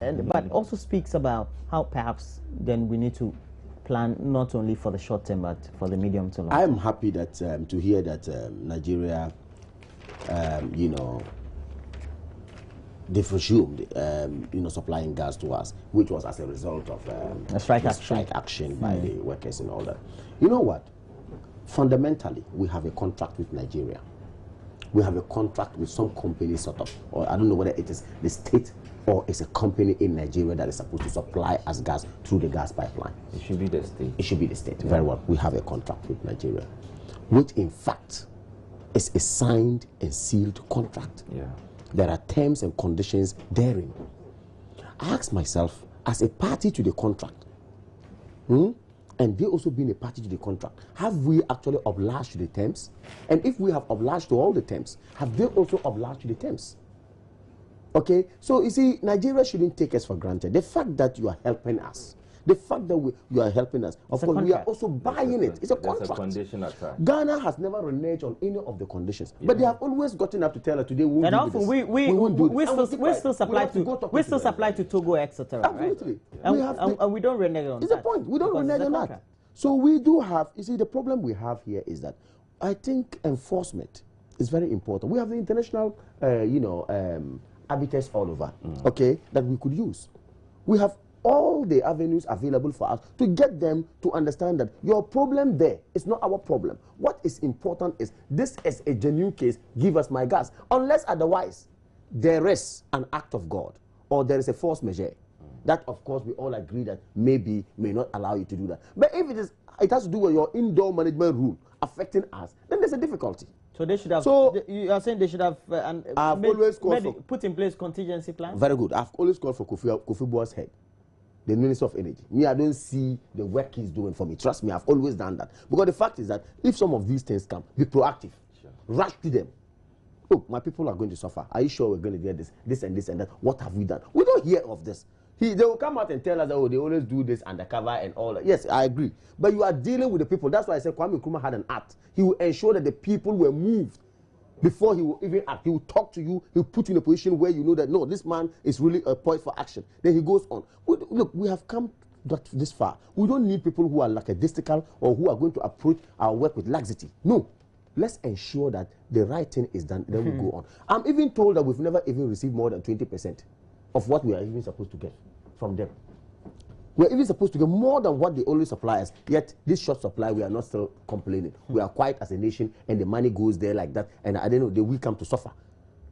But also speaks about how perhaps then we need to plan not only for the short term but for the medium to long term. I'm happy that to hear that Nigeria, they've resumed, supplying gas to us, which was as a result of a strike action by the workers and all that. You know what? Fundamentally, we have a contract with Nigeria. We have a contract with some company, sort of, or I don't know whether it is the state or it's a company in Nigeria that is supposed to supply us gas through the gas pipeline. It should be the state. It should be the state. Yeah. Very well. We have a contract with Nigeria, which in fact is a signed and sealed contract. Yeah. There are terms and conditions therein. I ask myself, as a party to the contract, and they also being a party to the contract, have we actually obliged to the terms? And if we have obliged to all the terms, have they also obliged to the terms? Okay, so you see, Nigeria shouldn't take us for granted. The fact that you are helping us, the fact that you are helping us, of course, we are also buying it. It's a contract. A condition attached. Ghana has never reneged on any of the conditions, but they have always gotten up to tell us today we won't do this. We still supply to Togo, etc. Absolutely, right? And we don't renege on that. It's the point. We don't renege on that. So we do have. You see, the problem we have here is that I think enforcement is very important. We have the international, arbiters all over, okay, that we could use. We have all the avenues available for us to get them to understand that your problem there is not our problem. What is important is this is a genuine case, give us my gas. Unless otherwise, there is an act of God or there is a force majeure. That, of course, we all agree that maybe may not allow you to do that. But if it has to do with your indoor management rule affecting us, then there's a difficulty. So they should have. So you are saying they should have put in place contingency plans. Very good. I've always called for Kofi Boa's head, the Minister of Energy. Me, I don't see the work he's doing for me. Trust me, I've always done that. Because the fact is that if some of these things come, be proactive, rush to them. Look, my people are going to suffer. Are you sure we're going to get this and that? What have we done? We don't hear of this. They will come out and tell us that, oh, they always do this undercover and all that. Yes, I agree. But you are dealing with the people. That's why I said Kwame Nkrumah had an act. He will ensure that the people were moved before he will even act. He will talk to you. He will put you in a position where you know that, no, this man is really a point for action. Then he goes on. Look, we have come this far. We don't need people who are lackadaisical or who are going to approach our work with laxity. No. Let's ensure that the right thing is done. Then we go on. I'm even told that we've never even received more than 20% of what we are even supposed to get from them. We're even supposed to get more than what they always supply us, yet this short supply, we are not still complaining. We are quiet as a nation, and the money goes there like that, and I don't know, they will come to suffer.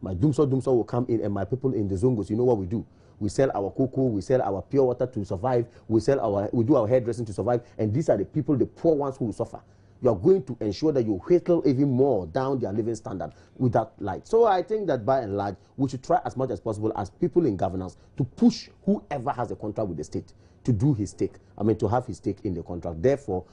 My Dumso will come in, and my people in the Zongos, you know what we do? We sell our cocoa, we sell our pure water to survive, we do our hairdressing to survive, and these are the people, the poor ones who will suffer. You are going to ensure that you whittle even more down their living standard with that light. So I think that by and large, we should try as much as possible as people in governance to push whoever has a contract with the state to do his stake. To have his stake in the contract. Therefore,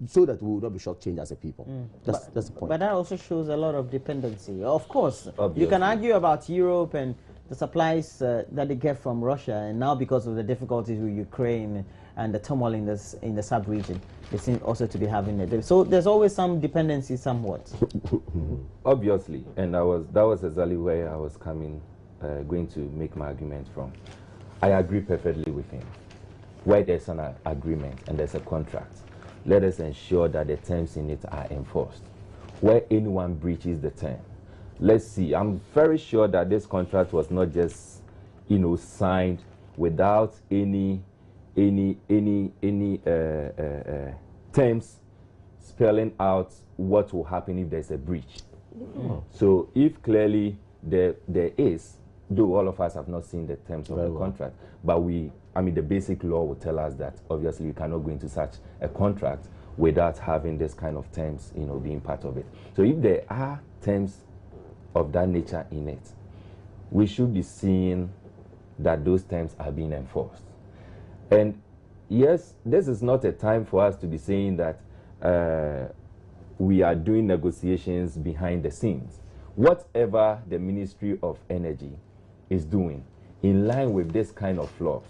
so that we will not be shortchanged as a people. That's the point. But that also shows a lot of dependency. Of course, obviously. You can argue about Europe and the supplies that they get from Russia, and now because of the difficulties with Ukraine and the turmoil in the sub-region, they seem also to be having it. So there's always some dependency somewhat. Obviously, and that was exactly where I was going to make my argument from. I agree perfectly with him. Where there's an agreement and there's a contract, let us ensure that the terms in it are enforced. Where anyone breaches the term, let's see. I'm very sure that this contract was not just, signed without any terms spelling out what will happen if there's a breach. So if clearly there is, though all of us have not seen the terms of the contract, but the basic law will tell us that obviously we cannot go into such a contract without having this kind of terms, being part of it. So if there are terms of that nature in it, we should be seeing that those terms are being enforced. And yes, this is not a time for us to be saying that we are doing negotiations behind the scenes. Whatever the Ministry of Energy is doing in line with this kind of flaws,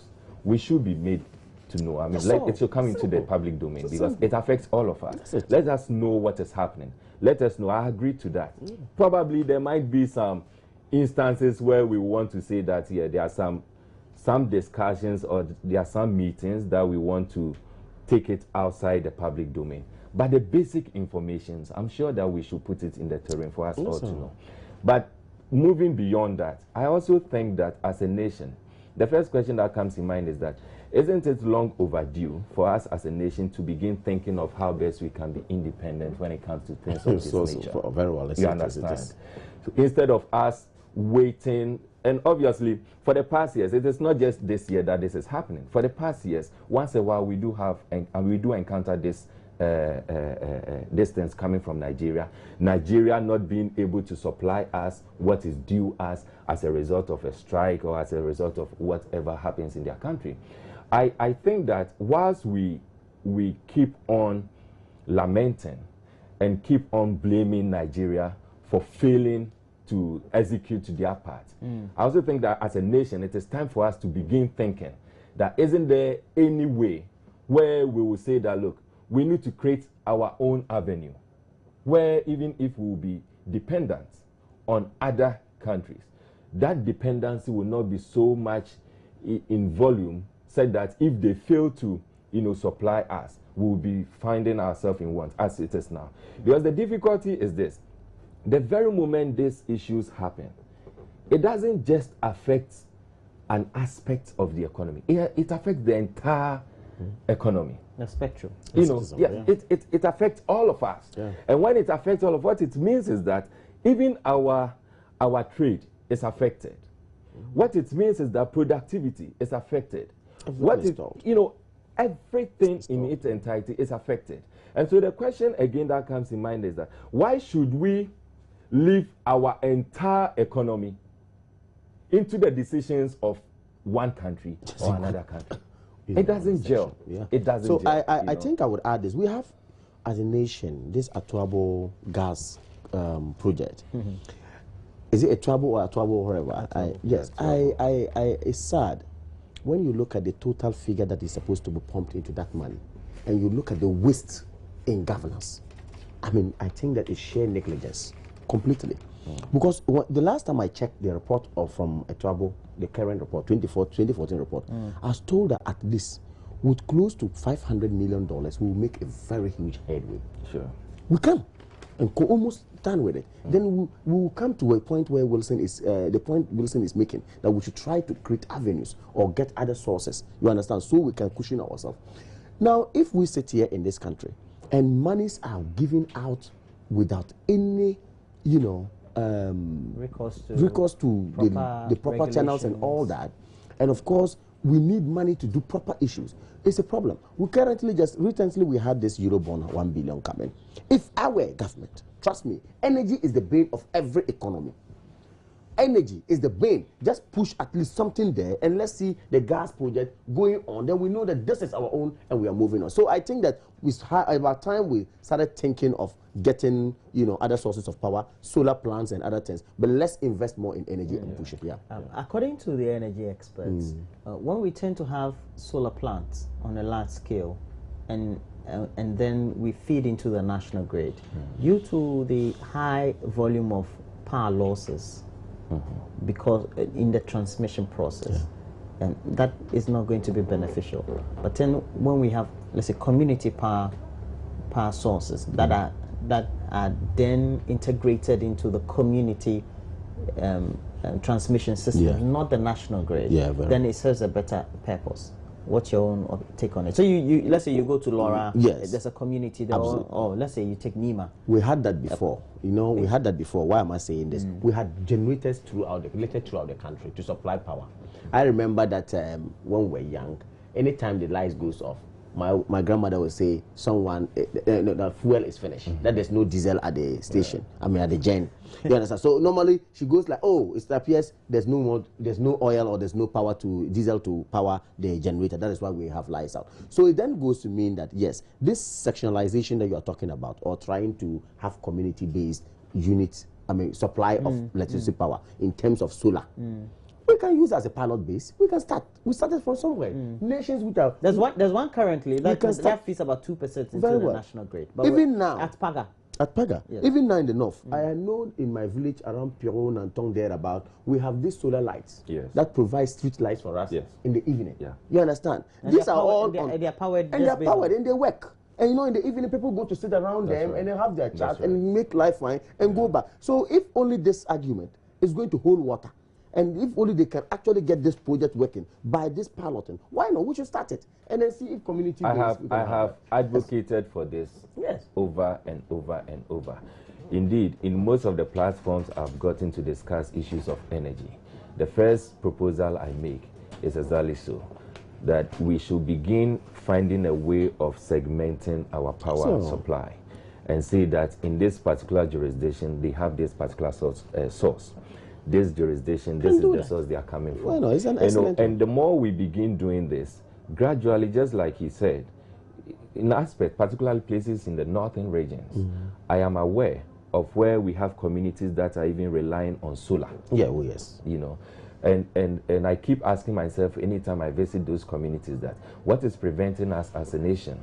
we should be made to know. It should come into the public domain because it affects all of us. Let us know what is happening. Let us know. I agree to that. Probably there might be some instances where we want to say that there are some some discussions or there are some meetings that we want to take it outside the public domain. But the basic informations, I'm sure that we should put it in the terrain for us all to know. But moving beyond that, I also think that as a nation, the first question that comes in mind is that, isn't it long overdue for us as a nation to begin thinking of how best we can be independent when it comes to things of this nature? Very well, you understand? So instead of us waiting, and obviously for the past years, it is not just this year that this is happening. For the past years, once in a while we do have, and we do encounter this distance coming from Nigeria not being able to supply us what is due us as a result of a strike or as a result of whatever happens in their country. I think that whilst we keep on lamenting and keep on blaming Nigeria for failing to execute their part, I also think that as a nation it is time for us to begin thinking that isn't there any way where we will say that, look, we need to create our own avenue where even if we will be dependent on other countries, that dependency will not be so much in volume, said that if they fail to, supply us, we will be finding ourselves in want as it is now. Because the difficulty is this: the very moment these issues happen, it doesn't just affect an aspect of the economy. It affects the entire economy. The spectrum. It affects all of us. Yeah. And when it affects all of us, what it means is that even our trade is affected. What it means is that productivity is affected. Everything in its entirety is affected. And so the question again that comes in mind is that why should we leave our entire economy into the decisions of one country or another country? It doesn't gel. Yeah. It doesn't so gel. I think I would add this. We have, as a nation, this Atuabo gas project. Is it Atuabo or Atuabo, wherever? Yes. It's sad when you look at the total figure that is supposed to be pumped into that money, and you look at the waste in governance. I mean, I think that is sheer negligence, completely. Because the last time I checked the report from Atuabo, the current report, 2014 report, I was told that at least with close to $500 million, we will make a very huge headway. Sure. We can, and almost done with it. Then we will come to a point where Wilson is, the point Wilson is making, that we should try to create avenues or get other sources, you understand, so we can cushion ourselves. Now, if we sit here in this country and monies are given out without any, recourse to the proper channels and all that, and of course we need money to do proper issues, it's a problem. We currently recently we had this Eurobond 1 billion coming. If our government, trust me, energy is the bane of every economy. Energy is the bane. Just push at least something there and let's see the gas project going on. Then we know that this is our own and we are moving on. So I think that about time we started thinking of getting, other sources of power, solar plants and other things. But let's invest more in energy and push it. Yeah. According to the energy experts, when we tend to have solar plants on a large scale, and then we feed into the national grid, due to the high volume of power losses, because in the transmission process, and that is not going to be beneficial. But then when we have, let's say, community power sources that are then integrated into the community transmission system, not the national grid, then it serves a better purpose. What's your own take on it? So you let's say you go to Laura, there's a community there, or let's say you take Nima. We had that before, we had that before. Why am I saying this? We had generators throughout the country to supply power. I remember that when we were young, anytime the lights goes off, my grandmother would say, someone, the fuel is finished, that there's no diesel at the station, at the gen. You understand? So normally she goes like, it appears there's no oil or there's no diesel to power the generator. That is why we have lights out. So it then goes to mean that, yes, this sectionalization that you are talking about, or trying to have community-based units, supply of electricity power in terms of solar, we can use as a pilot base. We can start. We started from somewhere. Nations which there's one currently that feeds about 2% into the national grid. But even now, at Paga. At Pega, Yes. even now in the north, I know in my village around Piron and Tong thereabout, we have these solar lights that provide street lights for us in the evening. Yeah. You understand? And These they're are powered- all and they're- on, and they're powered and they're just based powered on- and they work. And you know, in the evening, people go to sit around them right. and they have their chat That's and make life fine and go back. So if only this argument is going to hold water, and if only they can actually get this project working by this piloting, why not? We should start it and then see if community. I goes, we can have that. advocated for this over and over and over. Indeed, in most of the platforms I've gotten to discuss issues of energy, the first proposal I make is exactly so, that we should begin finding a way of segmenting our power supply and say that in this particular jurisdiction, they have this particular source. This jurisdiction, this is the source they are coming from. Well, no, it's an excellent and the more we begin doing this, gradually, just like he said, in aspect, particularly places in the northern regions, I am aware of where we have communities that are even relying on solar. Yeah, oh yes. You know, and I keep asking myself anytime I visit those communities that what is preventing us as a nation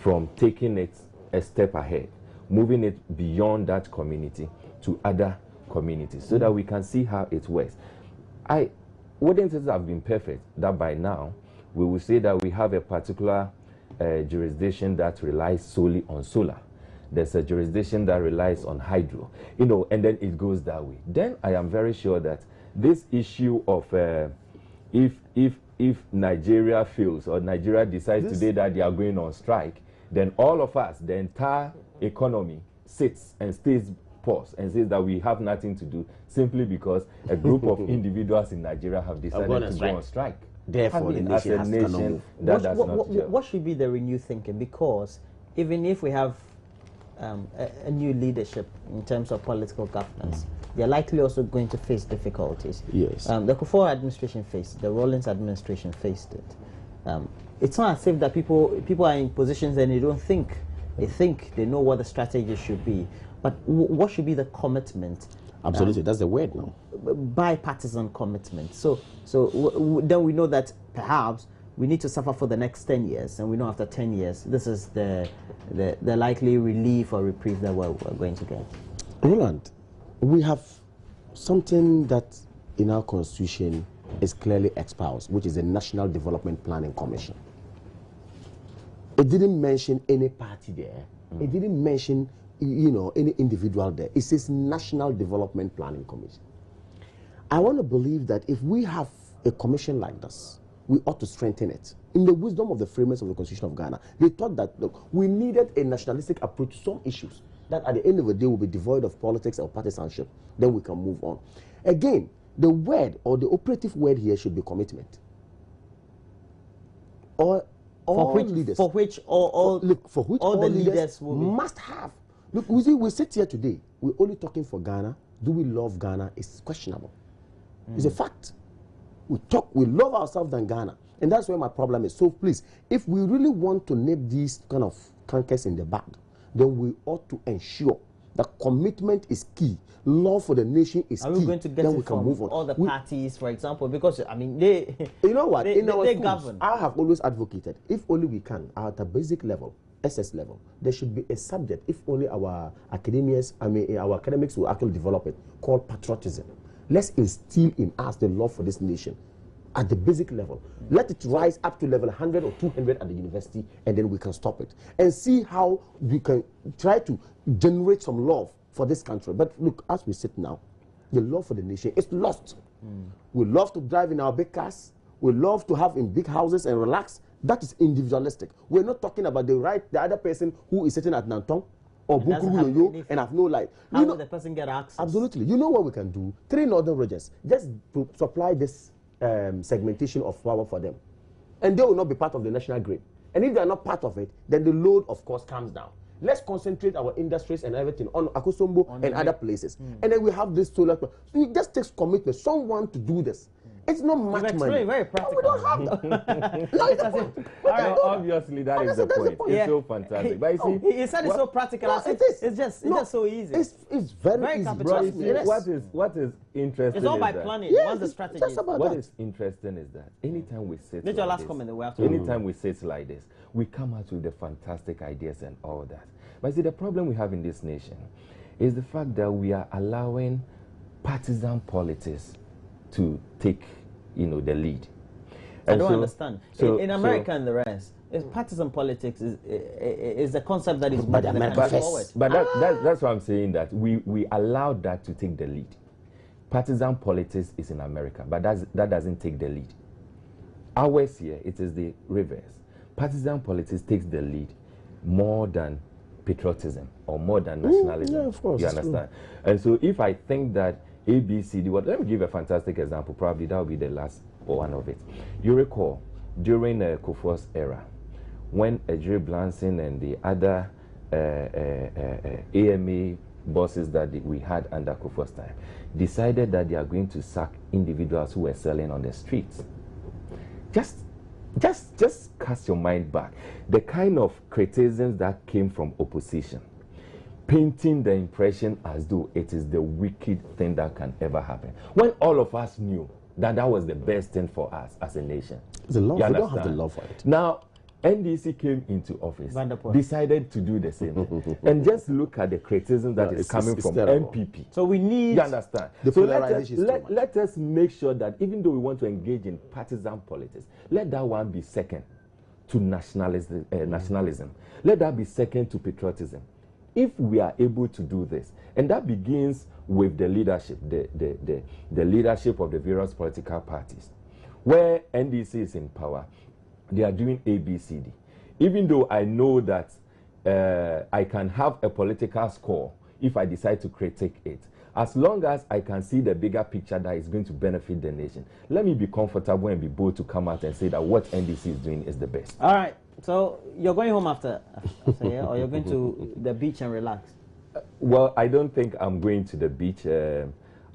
from taking it a step ahead, moving it beyond that community to other communities so that we can see how it works. Wouldn't it have been perfect that by now we will say that we have a particular jurisdiction that relies solely on solar? There's a jurisdiction that relies on hydro, you know, and then it goes that way. Then I am very sure that this issue of if Nigeria fails or Nigeria decides today that they are going on strike, then all of us, the entire economy, sits and stays paused and says that we have nothing to do simply because a group of individuals in Nigeria have decided to go on strike. Therefore, the nation as a has nation, that does not gel. What should be the renewed thinking? Because even if we have a new leadership in terms of political governance, they're likely also going to face difficulties. Yes. The Kufuor administration faced it. The Rawlings administration faced it. It's not as if that people are in positions and they don't think. They think they know what the strategy should be. But what should be the commitment? Absolutely, that's the word now. Bipartisan commitment. So then we know that perhaps we need to suffer for the next 10 years, and we know after 10 years, this is the likely relief or reprieve that we're going to get. Roland, we have something that in our constitution is clearly espoused, which is the National Development Planning Commission. It didn't mention any party there. It didn't mention, you know, any individual there. It says National Development Planning Commission. I want to believe that if we have a commission like this, we ought to strengthen it. In the wisdom of the framers of the Constitution of Ghana, they thought that, look, we needed a nationalistic approach to some issues that at the end of the day will be devoid of politics or partisanship. Then we can move on. Again, the word or the operative word here should be commitment. All leaders. For which all the leaders will be. must have. Look, we sit here today, we're only talking for Ghana. Do we love Ghana? It's questionable. It's a fact. We love ourselves than Ghana. And that's where my problem is. So please, if we really want to nip these kind of cankers in the bud, then we ought to ensure that commitment is key. Love for the nation is key. Are we going to get then it we can from move on. all the parties, for example? Because, I mean, they... You know what? They, in our they schools, govern. I have always advocated, if only we can, at a basic level, SS level, there should be a subject, if only our our academics will actually develop it, called patriotism. Let's instill in us the love for this nation at the basic level. Let it rise up to level 100 or 200 at the university, and then we can stop it. And see how we can try to generate some love for this country. But look, as we sit now, the love for the nation is lost. We love to drive in our big cars. We love to have in big houses and relax. That is individualistic. We're not talking about the other person who is sitting at Nantong or Bukuru and have no light. How will the person get access? Absolutely. You know what we can do? 3 northern regions. Just supply this segmentation of power for them. And they will not be part of the national grid. And if they are not part of it, then the load, of course, comes down. Let's concentrate our industries and everything on Akosombo and other places. And then we have this solar. So it just takes commitment, someone to do this. It's not much You've money. explained very practical. We don't have that. No, it's All Well, right. obviously, that is the point. It's Yeah. so fantastic. But you see, He said it's so practical. No, I said it is. It's just so easy. It's very Very easy. capital. bro, you Trust me, see, it is. what is interesting It's all is by that planning. Yes, What's the it's strategy? just about what that. is interesting is that anytime we sit Make your like last this, comment. Then we have to. anytime we sit like this, we come out with the fantastic ideas and all that. But see, the problem we have in this nation is the fact that we are allowing partisan politics to take, the lead. I And don't so- understand. so- in America and the rest, partisan politics is a concept that is But moving the America country first. forward. But that's what I'm saying, that we allow that to take the lead. Partisan politics is in America, but that doesn't take the lead. Ours here, it is the reverse. Partisan politics takes the lead more than patriotism or more than nationalism. yeah, of course, You it's understand? And so if I think that ABCD, let me give a fantastic example. Probably that will be the last one of it. You recall, during Kufuor's era, when Ejiri Blanson and the other AMA bosses that we had under Kufuor's time decided that they are going to sack individuals who were selling on the streets. Just cast your mind back. The kind of criticisms that came from opposition, painting the impression as though it is the wicked thing that can ever happen, when all of us knew that that was the best thing for us as a nation. The love. You We don't have the understand? love for it. Now, NDC came into office, Vanderpool. decided to do the same. And just look at the criticism that No, is it's- coming it's from terrible. MPP. So we need. You understand? The So let us, polarization is too much. let us make sure that even though we want to engage in partisan politics, let that one be second to nationalism. Let that be second to patriotism. If we are able to do this, and that begins with the leadership, the leadership of the various political parties, where NDC is in power, they are doing ABCD. Even though I know that I can have a political score if I decide to critique it, as long as I can see the bigger picture that is going to benefit the nation, let me be comfortable and be bold to come out and say that what NDC is doing is the best. All right. So you're going home after yeah, or you're going to the beach and relax. Well, I don't think I'm going to the beach.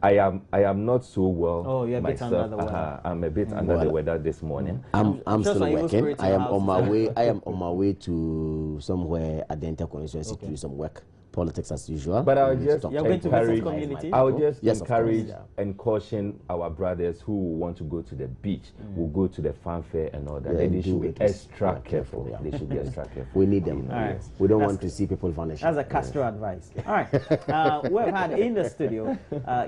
I am not so well. Oh, you're a bit myself. under the weather. I'm a bit under the weather this morning. I'm Just still like evil working. spirits in I the am house. on my way. I am on my way to somewhere at the Inter constituency to do some work. Politics as usual. But I'll We just talk You're going to visit encourage, community? I would just Yes, of course, encourage yeah. and caution our brothers who want to go to the beach, will go to the fanfare and all that. Yeah, Then they do should be it with- extra yeah, careful. careful, yeah. They should be extra careful. We need them. All right. We don't That's want to see people vanish. That's a Castro advice. All right. We've had in the studio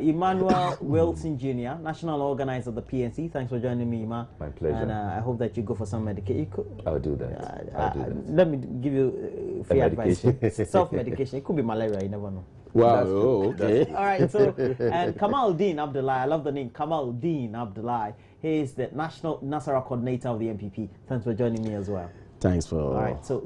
Emmanuel Wilson Jr., national organizer of the PNC. Thanks for joining me, Ima. My pleasure. And I hope that you go for some medication. I'll do that. I'll do that. Let me give you free advice. medication. Self-medication. It could be malaria. You never know. Wow. That's Oh, good. That's okay. All right, so and Kamal Dean Abdullah, I love the name Kamal Dean Abdullah. He is the national Nasara coordinator of the MPP. Thanks for joining me as well. Thanks for. All right, so